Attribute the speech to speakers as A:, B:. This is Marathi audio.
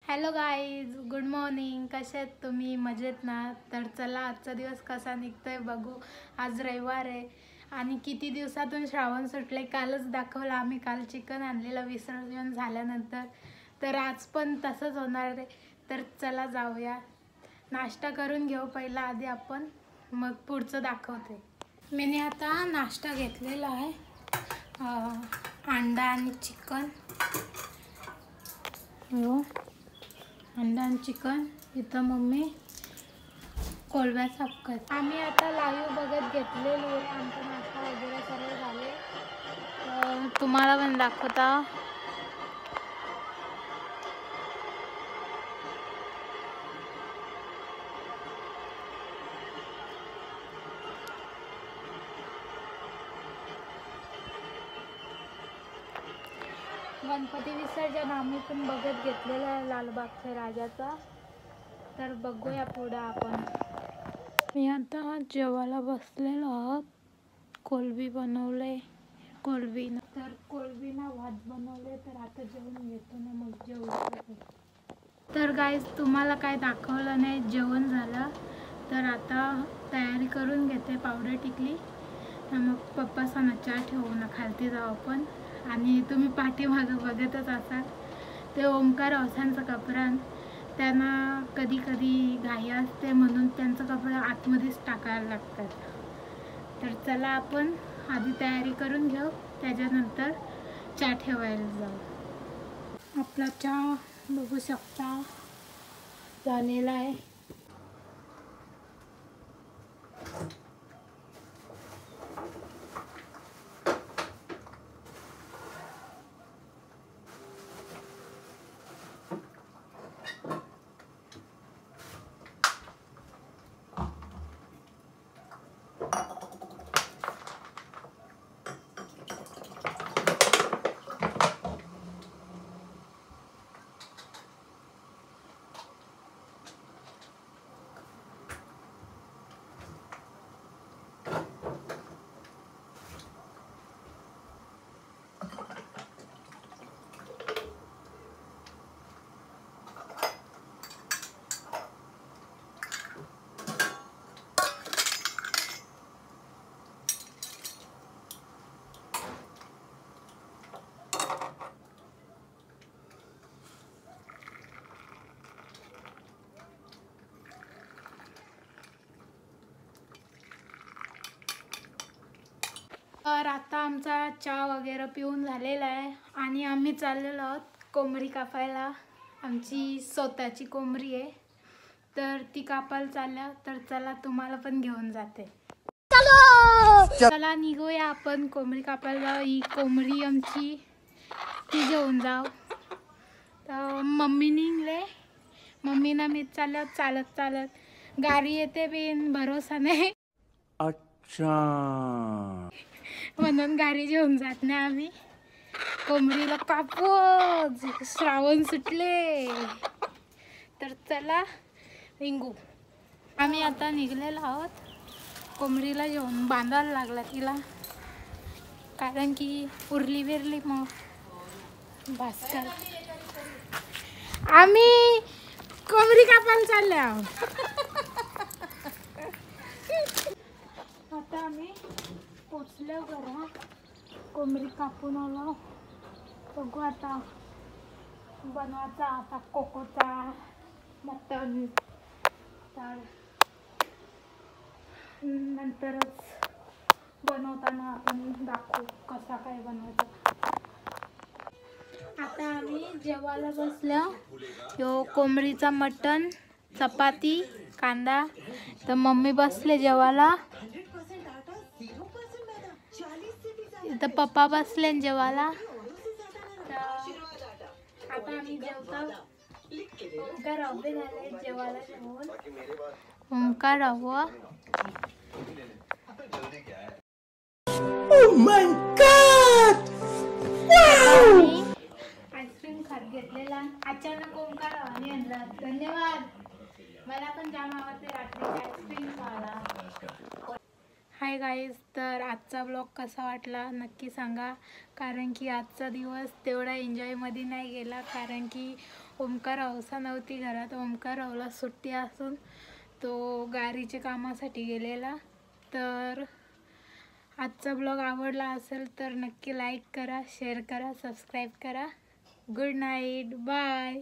A: Hello guys, good morning. कसे आहेत तुम्ही? मजेत ना? तर चला आजचा दिवस कसा निघतोय बघू. आज रविवार आहे आणि किती दिवसातून श्रावण सुटले. कालच दाखवलं आम्ही, काल चिकन आणलेलं विसर्जन झाल्यानंतर. तर आज पण तसंच होणार आहे. तर चला जाऊया, नाश्ता करून घेऊ पहिला आधी आपण, मग पुढचं दाखवते. मी आता नाश्ता घेतलेला आहे, अंडा आणि चिकन. हो, अंडा आणि चिकन. इथं मम्मी कोलब्या साफ करते. आम्ही आता लाईव्ह बघत घेतलेली आहे. आमचा नाश्ता वगैरे सर्व झाले, तुम्हाला पण दाखवता. गणपती विसर्जन आम्ही पण बघत घेतलेला आहे लालबागच्या राजाचा. तर बघूया पुढं आपण. मी आता जेवायला बसलेलो आहोत. कोलबी बनवले, तर कोलबीला भात बनवले. तर आता जेवण घेतो ना, मग जेवण. तर गाईज तुम्हाला काय दाखवलं नाही, जेवण झालं. तर आता तयारी करून घेते, पावडर टिकली. मग पप्पा सांगा चहा ठेवू ना, खालती जाऊ आपण. आणि तुम्ही पाठीमागं बघतच असाल, ते ओमकार अवसांचा कपडा. त्यांना कधी कधी घाई असते म्हणून त्यांचं कपडे आतमध्येच टाकायला लागतात. तर चला आपण आधी तयारी करून घेऊ, त्याच्यानंतर चहा ठेवायला जाऊ. आपला चहा बघू शकता झालेला आहे. तर आता आमचा चहा वगैरे पिऊन झालेला आहे आणि आम्ही चाललेलो आहोत कोंबडी कापायला. आमची स्वतःची कोंबडी आहे, तर ती कापायला चालल्या. तर चला तुम्हाला पण घेऊन जाते. चला निघूया आपण कोंबडी कापायला. ही कोंबडी आमची, ती घेऊन जाऊ. तर मम्मी निघले, मम्मीना मी चाललं चालत चालत. गाडी येते बिन भरोसा नाही, म्हणून गाडी घेऊन जात नाही आम्ही. कोंबडीला कापू, श्रावण सुटले. तर चला निघू. आम्ही आता निघलेलो आहोत. कोंबडीला घेऊन बांधायला लागला तिला, कारण की उरली बिरली मग भास्कर. आम्ही कोंबडी कापायला चालल्या. आता आम्ही पोचलो घरात, कोंबडी कापून आलो. बघू आता बनवायचा आता कोकोचा मटन. तर नंतरच बनवताना आपण दाखवू कसा काय बनवायचा. आता आम्ही जेवायला बसलो. यो कोंबडीचा मटन, चपाती, कांदा. तर मम्मी बसले जेवायला. इथं पप्पा बसले जेवायला. आता आम्ही जेवतो. ओंकार उभे झाले जेवायला जेवून. ओंकार हवं. Oh my God! आईस्क्रीम खात घेतलेला. अचानक ओंकार आणि आणला. धन्यवाद. मला पण जाम आवडते रात्री आईस्क्रीम खायला. हाय गाईज, तर आजचा ब्लॉग कसा वाटला नक्की सांगा. कारण की आजचा दिवस तेवढा एन्जॉयमध्ये नाही गेला, कारण की ओमकार अवसा नव्हती घरात. ओमकार अवला सुट्टी असून तो गाडीच्या कामासाठी गेलेला. तर आजचा ब्लॉग आवडला असेल तर नक्की लाईक करा, शेअर करा, सबस्क्राईब करा. Good night, bye.